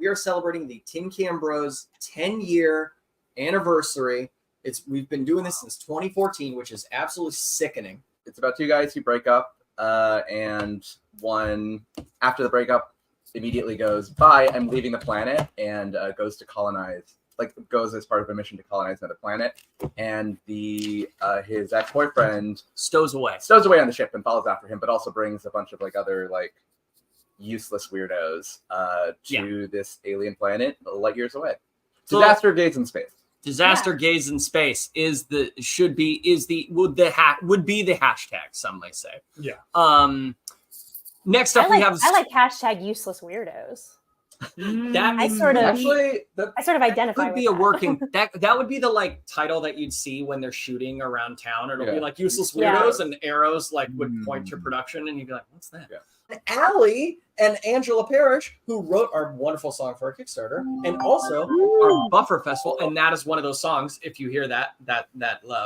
We are celebrating the Tin Can Bros 10-year anniversary. We've been doing this since 2014, which is absolutely sickening. It's about two guys who break up, and one, after the breakup, immediately goes, bye, I'm leaving the planet, and goes to colonize, goes as part of a mission to colonize another planet. And his ex-boyfriend stows away on the ship and follows after him, but also brings a bunch of other useless weirdos to this alien planet light years away. Disaster Gaze in Space. Disaster Gaze in Space would be the hashtag, some may say. Yeah. Next up, I like hashtag useless weirdos. I sort of identify. Could be with a working that would be the title that you'd see when they're shooting around town. It'll be useless weirdos and arrows would point to production, and you'd be like, "What's that?" Yeah. Allie and Angela Parrish, who wrote our wonderful song for our Kickstarter, and also our Buffer Festival, and that is one of those songs. If you hear that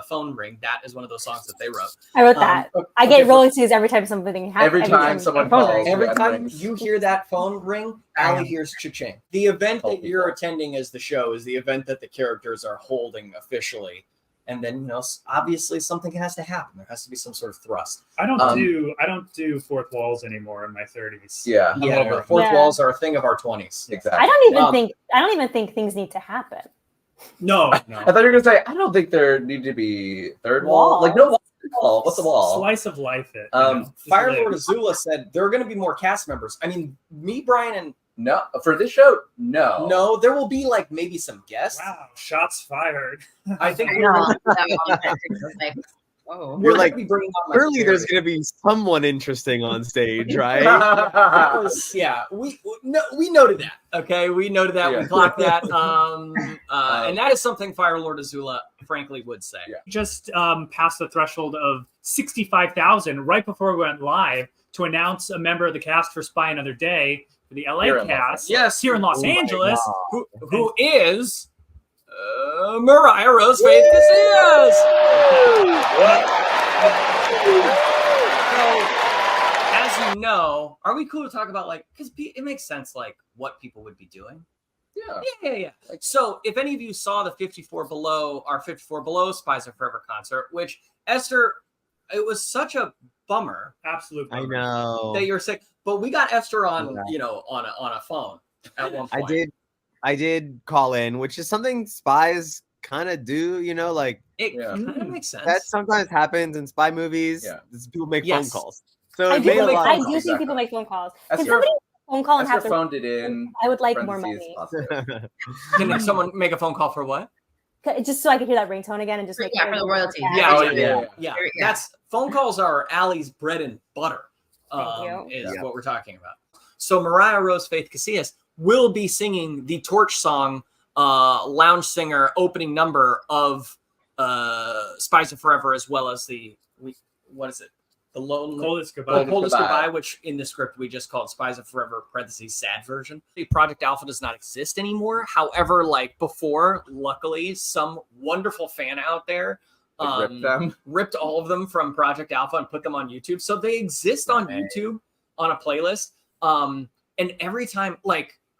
phone ring, that is one of those songs that they wrote. I wrote that. I get royalties every time something happens. Every time someone calls. Every time you hear that phone ring, Allie hears cha-ching. The event that you're attending as the show is the event that the characters are holding officially. And then, obviously something has to happen. There has to be some sort of thrust. I don't do fourth walls anymore in my 30s. Yeah. Fourth walls are a thing of our 20s. Exactly. I don't even think things need to happen. No. I thought you were gonna say I don't think there need to be third wall. No wall. What's the wall? Slice of life. Firelord Azula said there are going to be more cast members. I mean, me, Brian, and no for this show. No, there will be maybe some guests. Wow, shots fired. I think We're be bringing on surely there's going to be someone interesting on stage, right? We noted that. Okay, we noted that. We clocked that. And that is something Firelord Azula frankly would say. Yeah. Just passed the threshold of 65,000 right before we went live to announce a member of the cast for Spy Another Day for the LA cast. Yes, here in Los Angeles, who is Mariah Rose Faith Casillas. So, as you know, are we cool to talk about because it makes sense what people would be doing? Yeah. So if any of you saw the 54 Below Spies of Forever concert, which Esther, it was such a bummer. Absolute bummer. I know that you're sick, but we got Esther on on a phone at one point. I did call in, which is something spies kind of do, it kind of makes sense. That sometimes happens in spy movies. Yeah. People make phone calls. So I do think people make phone calls. Can somebody phone call and have their phoned it in? I would like more money. Can someone make a phone call for what? Just so I could hear that ringtone again and just make for the royalty. Yeah. That's phone calls are Allie's bread and butter. Thank you. Is what we're talking about. So Mariah Rose Faith Casillas will be singing the Torch song, lounge singer opening number of Spies of Forever, as well as the Coldest Goodbye. Coldest Goodbye, which in the script we just called Spies of Forever (sad version). The Project Alpha does not exist anymore. However, before, luckily, some wonderful fan out there ripped all of them from Project Alpha and put them on YouTube. So they exist on YouTube on a playlist. And every time,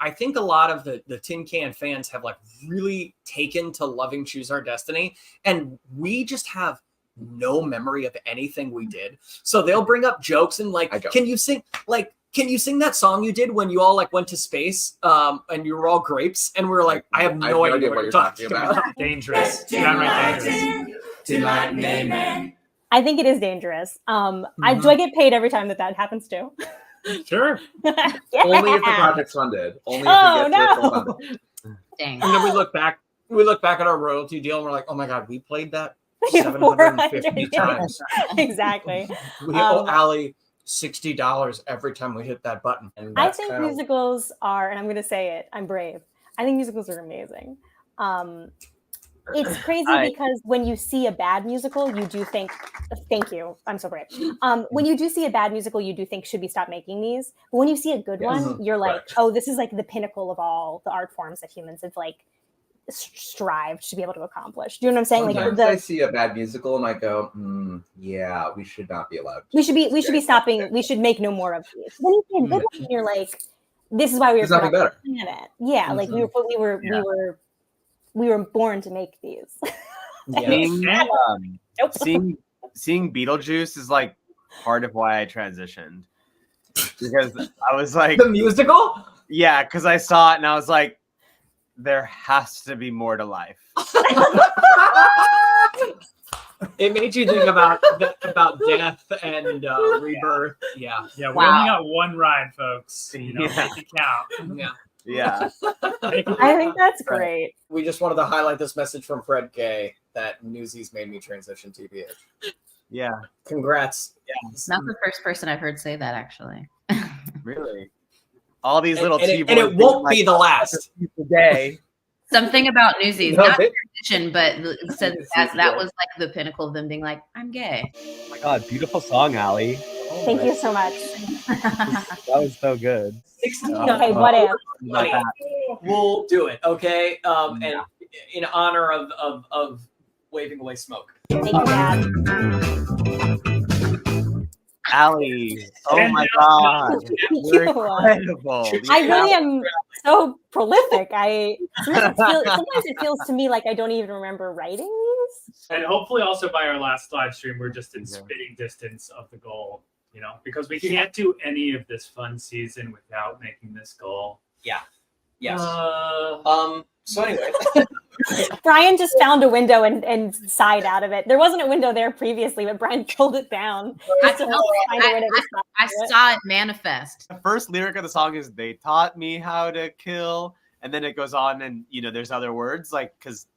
I think a lot of the Tin Can fans have really taken to loving Choose Our Destiny, and we just have no memory of anything we did. So they'll bring up jokes and can you sing that song you did when you all went to space and you were all grapes? And we were like, I have no idea what you're talking about. Dangerous. I think it is dangerous. Do I get paid every time that happens too? Sure. Only if the project's funded. Only if it gets full funded. Dang. And then we look back at our royalty deal and we're like, oh my God, we played that 750 times. Exactly. We owe Allie $60 every time we hit that button. And I think musicals are, and I'm going to say it, I'm brave. I think musicals are amazing. It's crazy because when you see a bad musical, you do think, thank you, I'm so brave. When you do see a bad musical, you do think, should we stop making these? But when you see a good one, you're like, oh, this is the pinnacle of all the art forms that humans have strived to be able to accomplish. Do you know what I'm saying? I see a bad musical and I go, yeah, we should not be allowed. We should be stopping. We should make no more of these. When you see a good one, you're like, this is why we were There's nothing put on better. the planet. Yeah, like we were born to make these. Seeing Beetlejuice is like part of why I transitioned, because I was like, The musical? yeah, because I saw it and I was like, there has to be more to life. It made you think about death and rebirth. Yeah. Yeah, we only got one ride, folks. You know, Yeah. make it count. Yeah. Yeah. I think that's great. We just wanted to highlight this message from Fred Gay that Newsies made me transition TBH. Yeah. Congrats. Not the first person I've heard say that, actually. Really. All these little and T-boys it won't being be the last. Today. Something about Newsies, No, not they- transition, but said that was like the pinnacle of them being like, I'm gay. Oh my God, beautiful song, Allie. Thank you so much. That was so good. Okay, what if? Like that. We'll do it, okay? And in honor of waving away smoke. Thank you, Dad. Allie, oh my God, Thank you're you. incredible. I really am so prolific. Sometimes it feels to me like I don't even remember writing these. And hopefully also by our last live stream, we're just in spitting distance of the goal, you know, because we can't do any of this fun season without making this goal. Yeah. Yes. So anyway. Brian just found a window and sighed out of it. There wasn't a window there previously, but Brian pulled it down. I saw it manifest. The first lyric of the song is "They taught me how to kill," and then it goes on, and there's other words like because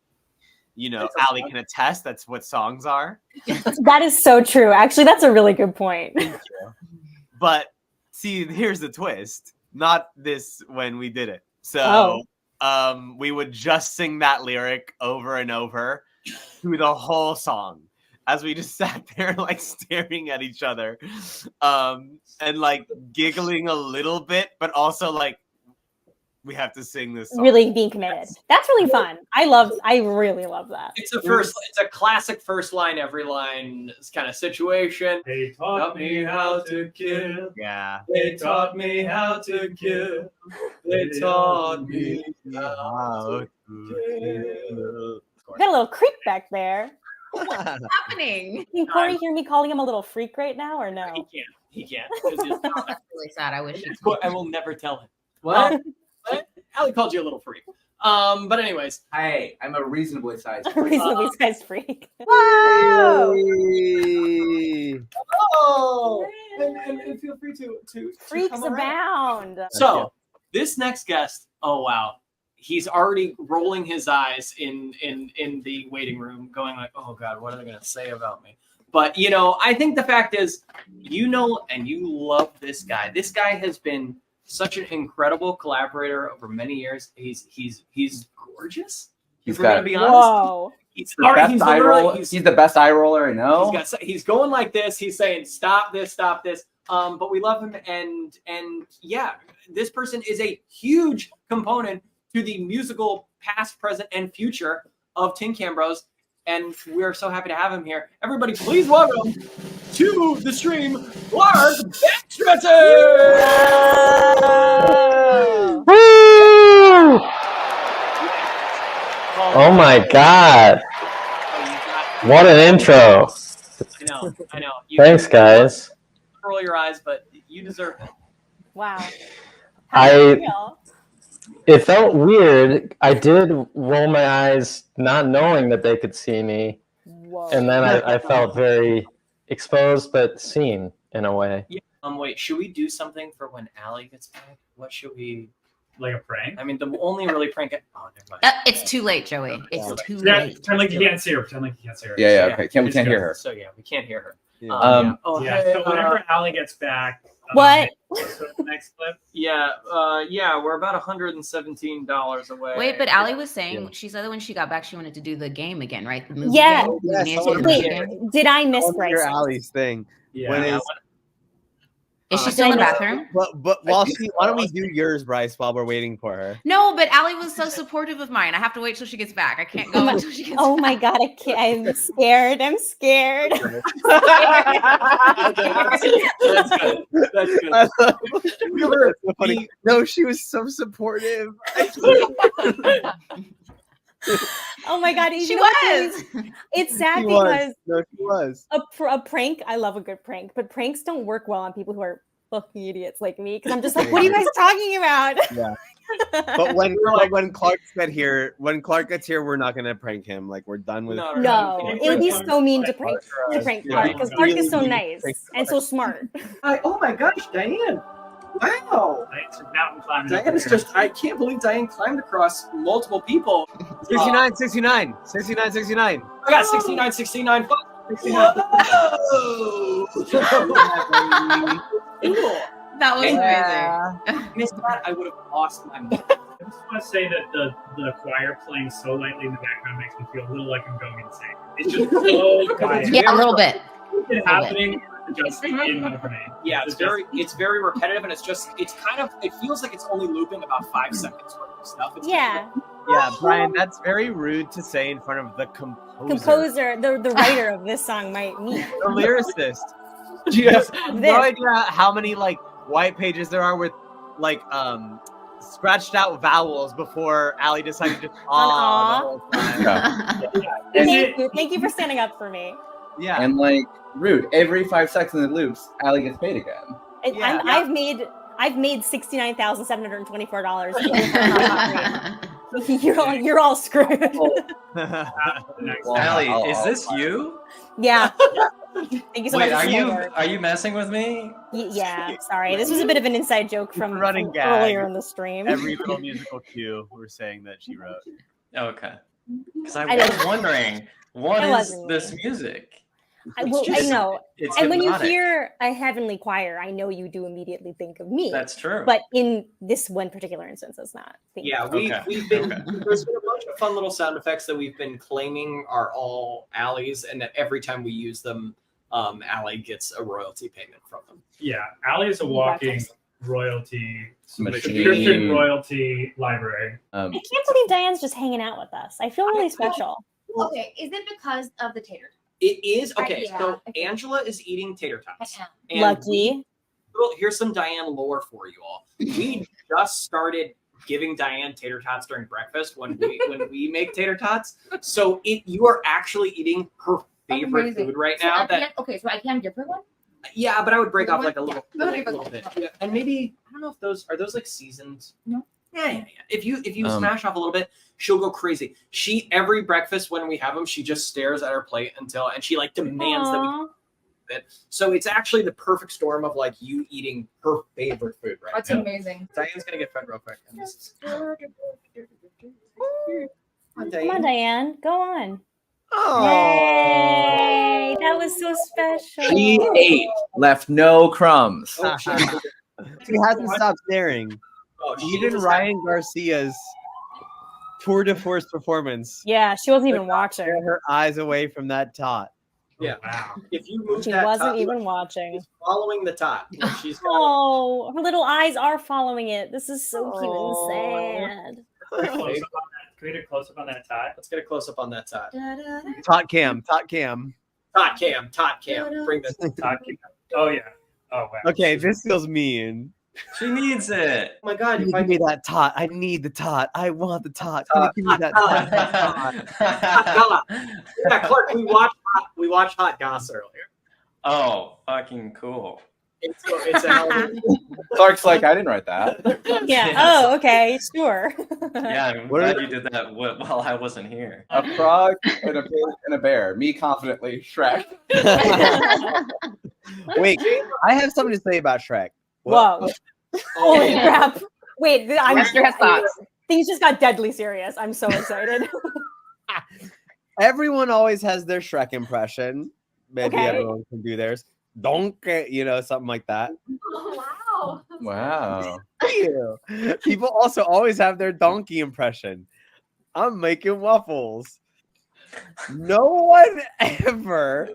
Allie can attest that's what songs are. That is so true. Actually, that's a really good point. But see, here's the twist. Not this when we did it. So we would just sing that lyric over and over through the whole song as we just sat there like staring at each other and like giggling a little bit, but also like we have to sing this song. Really being committed. That's really fun. I really love that. It's a classic first line, every line kind of situation. They taught me how to kill. Yeah. They taught me how to kill. They taught me How to kill. We got a little creep back there. What's happening? Can Corey hear me calling him a little freak right now or no? He can't. That's really sad. I wish he could. I will never tell him. What? Allie called you a little freak. But anyways. Hey, I'm a reasonably sized. A reasonably sized freak. Whoa! Oh! And feel free to Freaks come around. abound. So this next guest, oh wow, he's already rolling his eyes in the waiting room, going like, oh God, what are they gonna say about me? But I think the fact is, and you love this guy. This guy has been such an incredible collaborator over many years. He's gorgeous. If we're gonna be honest. Whoa. He's the best eye roller. He's the best eye roller I know. He's going like this. He's saying, stop this. But we love him, and yeah, this person is a huge component to the musical past, present, and future of Tin Can Bros. And we're so happy to have him here. Everybody, please welcome to the stream, Clark Baxter! Woo! Oh my God. What an intro. I know. Thanks, guys. Roll your eyes, but you deserve it. Wow. How do you feel? It felt weird. I did roll my eyes not knowing that they could see me. Whoa. And then I felt very exposed but seen in a way. Yeah. Wait, should we do something for when Allie gets back? What should we... Like a prank? I mean, the only really prank... Oh, never mind. It's too late, Joey. It's too Yeah, late. pretend like you can't see her. Pretend like you can't see her. Yeah, okay. We can't hear her. So, yeah, we can't hear her. Yeah. Oh, Yeah, hey, so whenever Allie gets back. What? What's the next clip? Yeah, we're about $117 away. Wait, but Allie was saying, she said that when she got back, she wanted to do the game again, right? The movie Yeah. game. Yes, She wanted to do the Wait, movie game. did I miss Your Bryson? Allie's thing. Yeah. When is Is she still in the bathroom? But why don't we do yours, Bryce, while we're waiting for her? No, but Allie was so supportive of mine. I have to wait till she gets back. I can't go until she gets back. Oh my god, I can't. I'm scared. I'm scared. That's good. That's good. So funny. No, she was so supportive. Oh my god, She you know what, was. it's sad She because No, she was. a prank. I love a good prank, but pranks don't work well on people who are fucking idiots like me. Because I'm just like, what are you guys talking about? Yeah. But when Clark gets here, we're not gonna prank him. Like we're done with. No, it would be so mean to prank Clark because Clark is so Really nice prank and so smart. Oh my gosh, Diane! Wow! Mountain climbing. Diane is just, I can't believe Diane climbed across multiple people. 69. I got 69, 69. Whoa! Cool. That was Yeah. amazing. Missed that, I would have lost my mind. I just want to say that the choir playing so lightly in the background makes me feel a little like I'm going insane. It's just so quiet. Yeah, a little bit. It's happening just in my brain. Yeah, it's very repetitive, and it feels like it's only looping about 5 seconds worth of stuff. It's Yeah, Yeah, Brian, that's very rude to say in front of the composer, the writer of this song might meet. the lyricist. Do you have no idea how many like white pages there are with like scratched out vowels before Allie decided to Aw. the whole time. Thank you for standing up for me. Yeah. And like rude, every 5 seconds it loops, Allie gets paid again. Yeah. I've made $69,724. You're all screwed. Allie, is this you? Yeah. Thank you so Wait, much. are you messing with me? Yeah, sorry. This was a bit of an inside joke from running gag. earlier in the stream. Every little musical cue we're saying that she wrote. Okay. Because I was wondering, what is this music? I know. It's and when you hypnotic. hear a heavenly choir, I know you do immediately think of me. That's true. But in this one particular instance, it's not. Yeah, we've been there's been a bunch of fun little sound effects that we've been claiming are all Allie's, and that every time we use them, Allie gets a royalty payment from them. Yeah, Allie is a walking royalty Machine. subscription royalty library. I can't believe Diane's just hanging out with us. I feel really special. Okay, is it because of the tater? It is okay. Yeah, So okay. Angela is eating tater tots. And Lucky. here's some Diane lore for you all. We just started giving Diane tater tots during breakfast when we make tater tots. So you are actually eating her favorite food right now. Okay, so I can give her one? Yeah, but I would break off like a little, Yeah. little bit. Yeah. And maybe I don't know if those are like seasoned. No. Yeah. If you smash off a little bit, she'll go crazy. She every breakfast when we have them, she just stares at her plate and she like demands that we Aww. it. So it's actually the perfect storm of like you eating her favorite food right That's now. amazing. Diane's gonna get fed real quick. And this is... Come on, Diane. Go on. Oh, Yay! That was so special. She ate, left no crumbs. Oh, shit. she hasn't stopped staring. Oh, she Even just Ryan Garcia's tour de force performance. Yeah, she wasn't even Tear watching. her eyes away from that tot. Yeah. Wow. If you move She that wasn't top, even watching. she's following the top. She's got Oh, her little eyes are following it. This is so cute and sad. Can we get a close up on that tie? Let's get a close up on that tot. Tot cam. Tot cam. Bring this. Oh yeah. Oh wow. Okay, this feels mean. She needs it. Oh my god, Give if I me that tot. I need the tot. I want the tot. Can you give me that tot? yeah, Clark, we watched Hot Goss earlier. Oh, fucking cool. It's a hell of a Clark's like, I didn't write that. Yeah. Yes. Oh, okay. Sure. Yeah, I'm What glad are- you did that while I wasn't here. A frog and a pig and a bear. Me confidently, Shrek. Wait, I have something to say about Shrek. Whoa. Holy crap. Wait, Esther has thoughts. things just got deadly serious. I'm so excited. Everyone always has their Shrek impression. Maybe Okay. everyone can do theirs. Donkey, something like that. Oh, wow. Wow. Ew. People also always have their donkey impression. I'm making waffles. No one ever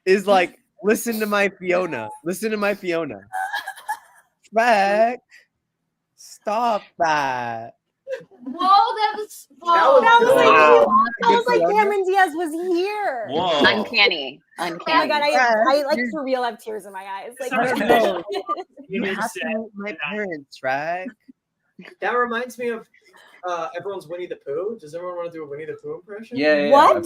is like, Listen to my Fiona. Listen to my Fiona. Shrek, stop that. Whoa, that was like Cameron Diaz was here. Whoa. Uncanny. Oh my god, I like for real have tears in my eyes. Like, I don't know. You You have to meet my parents, Shrek. That reminds me of everyone's Winnie the Pooh. Does everyone want to do a Winnie the Pooh impression? Yeah. What?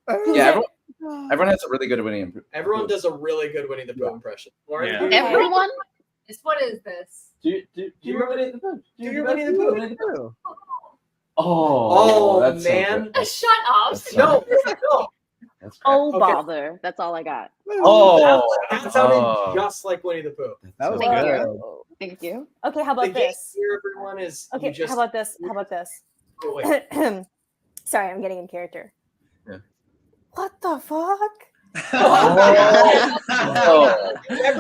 Everyone has a really good Winnie the Pooh. Everyone does a really good Winnie the Pooh impression. Lauren, Yeah. do you- Everyone? What is this? Do you remember Winnie the Pooh? Do your Winnie the Pooh. Oh, Oh, that's so man. good. Shut up. That's so No, good. no. That's great. Oh, Okay. bother. That's all I got. That sounded Oh. just like Winnie the Pooh. That was Thank good. you. Thank you. okay, how The about game this? here, everyone, is Okay, you just. how about this? How about this? Oh, wait. Sorry, I'm getting in character. Yeah. What the fuck? Oh.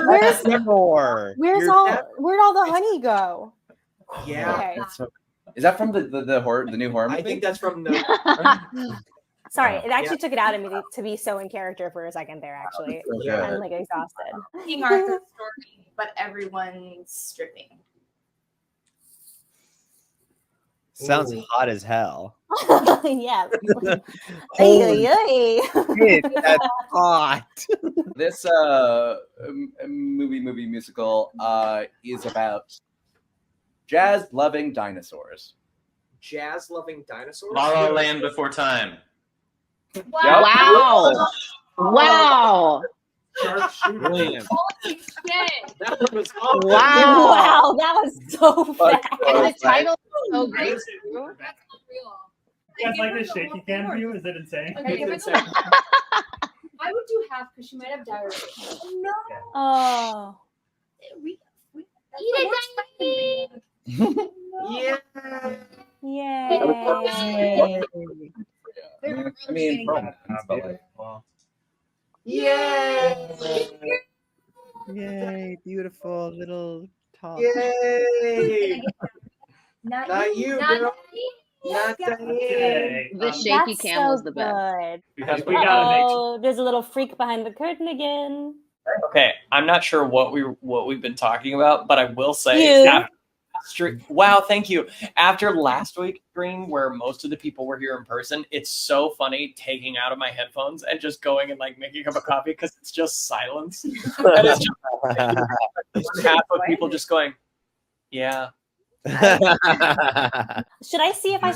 Where's More. where'd all the honey go? Yeah. Okay. That's so- Is that from the new horror movie? I think that's from the. Sorry, it actually took it out of me to be so in character for a second there. Actually, So good. I'm like exhausted. King Arthur's story, but everyone's stripping. Sounds hot as hell. Yeah. Holy Ay, ay, ay. shit, that's hot. This movie musical is about jazz-loving dinosaurs. Jazz-loving dinosaurs. La La Land Before Time. Wow. Wow. Brilliant. Holy shit. That one was awesome. Wow. Wow, that was so fast. And the title is so great. That's unreal. You guys like this shaky cam view? Is it insane? Okay, give it It's to insane. I would do half because she might have diarrhea. Oh no. Oh. We eat it, Dynamite. Yeah. Yay. I mean, but like, Yay. Yay, beautiful little top. Yay. Not Not you, Not girl. me. Not Diane. Yay. The shaky That's cam so was the best. good. Because we gotta make Oh, there's a little freak behind the curtain again. Okay, I'm not sure what we've been talking about, but I will say You. wow, thank you. After last week's stream where most of the people were here in person, it's so funny taking out of my headphones and just going and like making a cup of coffee because it's just silence. And it's just half of people just going, yeah. Should I see if I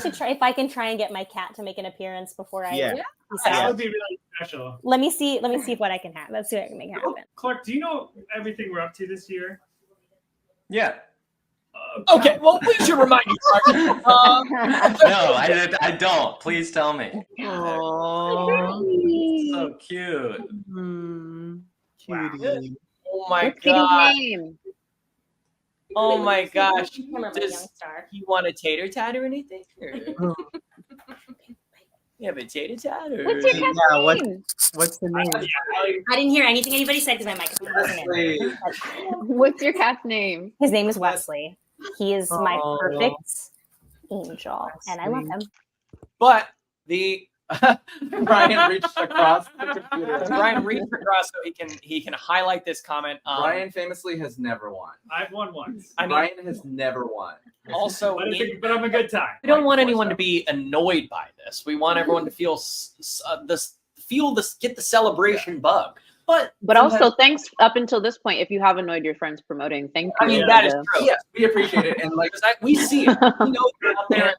can try and get my cat to make an appearance before I Yeah. peace that out? would be really special. Let me see what I can have. Let's see what I can make happen. Clark, do you know everything we're up to this year? Yeah. Okay, well, we should remind you. No, I don't. Please tell me. So cute. Cutie. Oh my What's Kitty's god. name? Oh my gosh. Camera, my Does young star. you want a tater tot or anything? Or... You have a tater tot? Or... What's your cat's Yeah, name? what's the name? I didn't hear anything anybody said because my microphone wasn't in. What's your cat's name? His name is Wesley. He is my Aw. perfect angel, and I love him. But the Brian reached across the computer. Brian reached across so he can highlight this comment. Brian famously has never won. I've won once. I mean, Brian has never won. also, But, in- but I'm a good time. we don't want anyone to be annoyed by this. We want everyone to feel get the celebration bug. But also, thanks up until this point. If you have annoyed your friends promoting, thank you. I mean, that is for true. Yes, we appreciate it. And like, We see it. We know you're out there.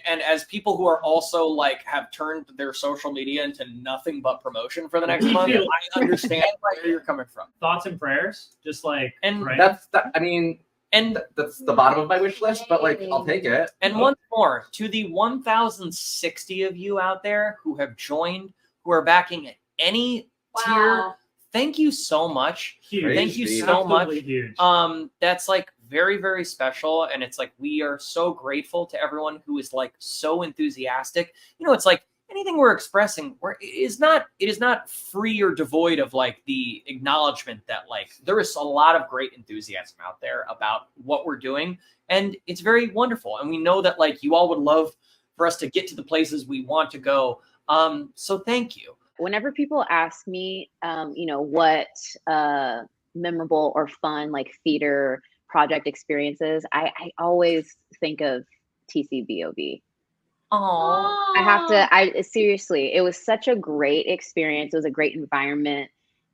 And as people who are also like have turned their social media into nothing but promotion for the next month, I understand where you're coming from. Thoughts and prayers, just like And right? I mean, and that's the bottom of my wish list, but like, I'll take it. And once more, to the 1,060 of you out there who have joined, who are backing at any tier, Wow. thank you so much. huge. Thank you Steve. so much. Absolutely huge. That's like very, very special. And it's like, we are so grateful to everyone who is like so enthusiastic. You know, it's like anything we're expressing, it is not free or devoid of like the acknowledgement that like there is a lot of great enthusiasm out there about what we're doing. And it's very wonderful. And we know that like you all would love for us to get to the places we want to go. So thank you. whenever people ask me, what memorable or fun like theater project experiences, I always think of TCBOB. Oh, Seriously, it was such a great experience. It was a great environment.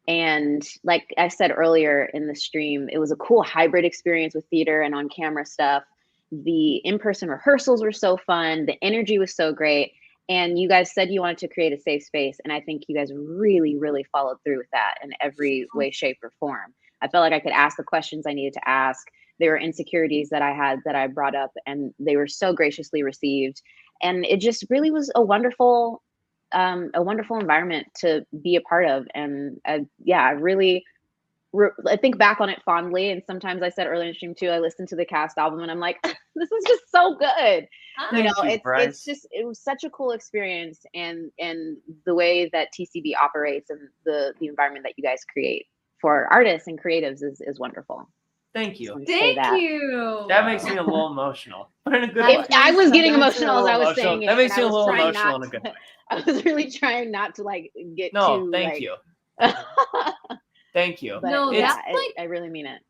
And like I said earlier in the stream, it was a cool hybrid experience with theater and on camera stuff. The in-person rehearsals were so fun. The energy was so great. And you guys said you wanted to create a safe space. And I think you guys really, really followed through with that in every way, shape, or form. I felt like I could ask the questions I needed to ask. There were insecurities that I had that I brought up, and they were so graciously received. And it just really was a wonderful environment to be a part of. And I really I think back on it fondly. And sometimes I said earlier in the stream too, I listened to the cast album and I'm like, this is just so good. It was such a cool experience, and the way that TCB operates and the environment that you guys create for artists and creatives is wonderful. Thank you. Thank you. That makes me a little emotional, but in a good way. I was getting emotional as I was saying it. That makes me a little emotional in a good way. I was really trying not to like get too. Thank you. Thank you. But no, that's I really mean it.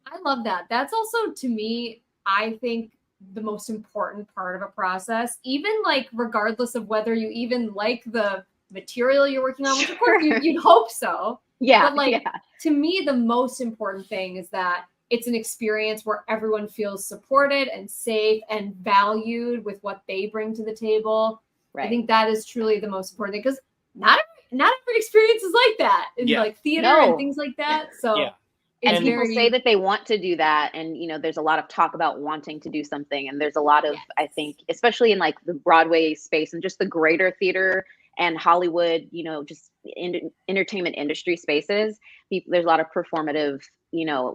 I love that. That's also, to me, I think the most important part of a process, even like regardless of whether you even like the material you're working on, which of course you'd hope so. Yeah. But to me, the most important thing is that it's an experience where everyone feels supported and safe and valued with what they bring to the table. Right. I think that is truly the most important thing, because not every experience is like that in like theater and things like that. So and people say that they want to do that, and there's a lot of talk about wanting to do something, and there's a lot of I think, especially in like the Broadway space and just the greater theater and Hollywood, just entertainment industry spaces, there's a lot of performative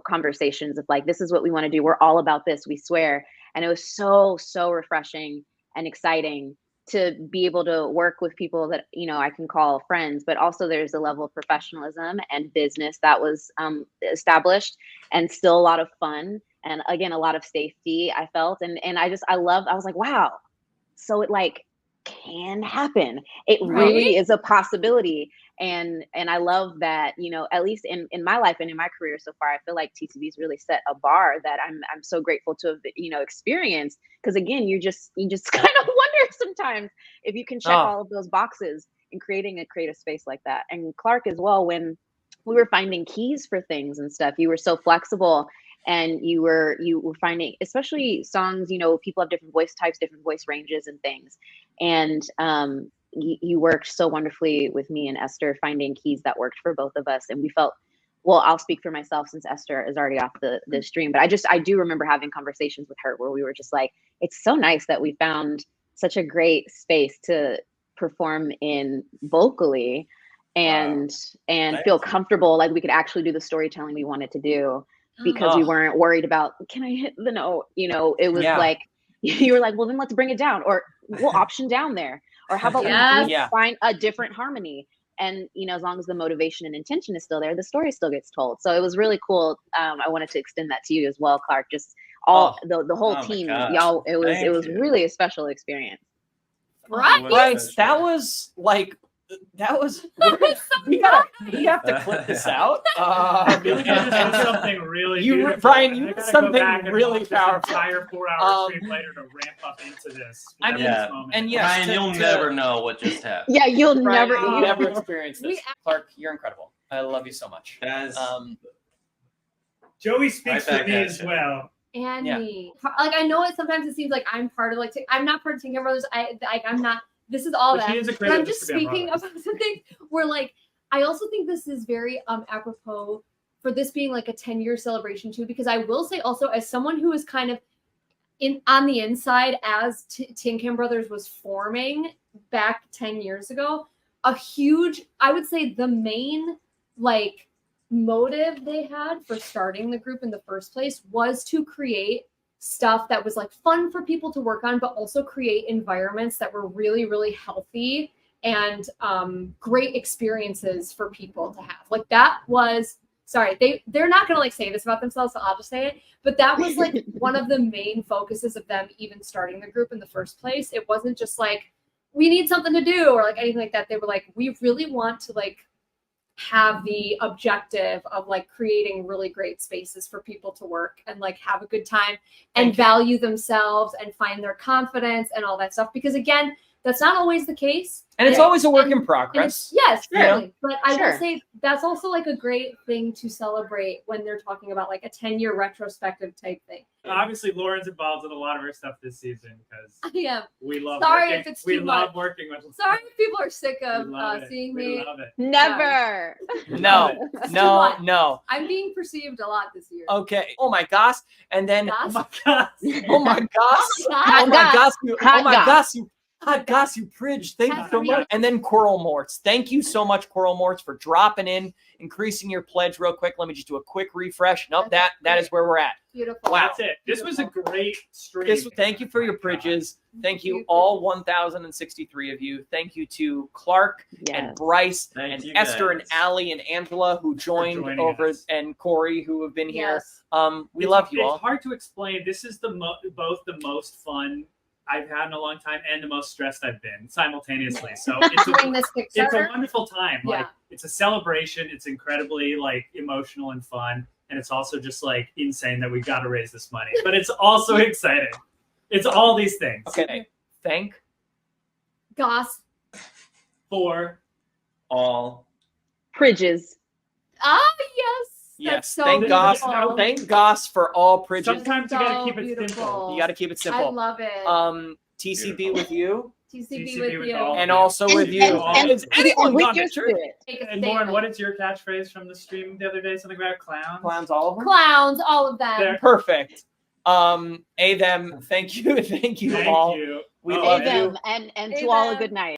conversations of like, this is what we want to do, we're all about this, we swear. And it was so refreshing and exciting to be able to work with people that I can call friends, but also there's a level of professionalism and business that was established, and still a lot of fun, and again a lot of safety I felt, and I was like, wow, so it like can happen. It really is a possibility. And I love that, at least in my life and in my career so far, I feel like TCB's really set a bar that I'm so grateful to have, experienced. Because again, you just kind of wonder sometimes if you can check all of those boxes in creating a creative space like that. And Clark as well, when we were finding keys for things and stuff, you were so flexible, and you were finding, especially songs, people have different voice types, different voice ranges and things. And you worked so wonderfully with me and Esther, finding keys that worked for both of us. And we felt, well, I'll speak for myself since Esther is already off the stream, but I do remember having conversations with her where we were just like, it's so nice that we found such a great space to perform in vocally and feel comfortable, like we could actually do the storytelling we wanted to do, because we weren't worried about, can I hit the note? It was like, you were like, well, then let's bring it down, or we'll option down there. Or how about we find a different harmony? And, as long as the motivation and intention is still there, the story still gets told. So it was really cool. I wanted to extend that to you as well, Clark. Just the whole team, y'all. It was really a special experience. Right. That was like, we have to clip this out. Something really Brian, you did something really powerful. Entire 4-hour stream later to ramp up into this. And yes, Brian, you'll never know what just happened. Yeah, you'll Brian, never experience this. Clark, you're incredible. I love you so much. Joey speaks for me as well. And me. Like, I know sometimes it seems like I'm part of I'm not part of Tin Can Brothers. I'm not. This is all that. But I'm just speaking about something where, like, I also think this is very apropos for this being like a 10-year celebration too, because I will say also, as someone who is kind of on the inside as Tin Can Brothers was forming back 10 years ago, I would say the main like motive they had for starting the group in the first place was to create stuff that was like fun for people to work on, but also create environments that were really, really healthy and great experiences for people to have. Like that was, they're not gonna like say this about themselves, so I'll just say it, but that was like one of the main focuses of them even starting the group in the first place. It wasn't just like, we need something to do or like anything like that. They were like, we really want to like have the objective of like creating really great spaces for people to work and like have a good time and value themselves and find their confidence and all that stuff. Because again, that's not always the case. And it's always a work in progress. Yes, Sure. certainly. But I Sure. will say that's also like a great thing to celebrate when they're talking about like a 10-year retrospective type thing. Obviously, Lauren's involved in a lot of our stuff this season because Yeah. we love Sorry working. if it's we too love much. working with Sorry if people are sick of love it. seeing We me. love it. Never. No, It's too no, much. no. I'm being perceived a lot this year. Okay. Oh my gosh. And then Gosh. Oh my god. oh my gosh. Gosh. Oh my gosh. You, Hot oh my goss. gosh. You hot gosh, you Pridge. Thank you so Hot much. And then Coral Morts. Thank you so much, Coral Morts, for dropping in, increasing your pledge real quick. Let me just do a quick refresh. Nope, that is where we're at. Beautiful. Wow. That's it. This was a great stream. Thank you for your Pridges. Thank you, all 1,063 of you. Thank you to Clark and Yes. Bryce Thank and you, Esther and guys. Allie and Angela who joined joining over us. and Corey who have been here. Yes. We love you all. It's hard to explain. This is both the most fun I've had in a long time and the most stressed I've been simultaneously. So Doing this it's a Kickstarter. wonderful time. Like Yeah. it's a celebration. It's incredibly like emotional and fun. And it's also just like insane that we got to raise this money. But it's also exciting. It's all these things. Okay. Thank Goss. For All. Pridges. Ah, yes. yes. That's so Thank Goss. beautiful. Thank Goss for all Pridges. Sometimes you gotta So keep it beautiful. simple. You got to keep it I simple. love it. TCB with you, TCB TCB with you. all. and also with you. And Has anyone with gone your to church? spirit. Make a And Lauren, statement. what is your catchphrase from the stream the other day? Something about clowns? Clowns, all of them. Clowns, all of them. There. Perfect. Them. Thank you. Thank you Thank all. you. We Oh, love Hey man. you. them and Hey to all a them. good night.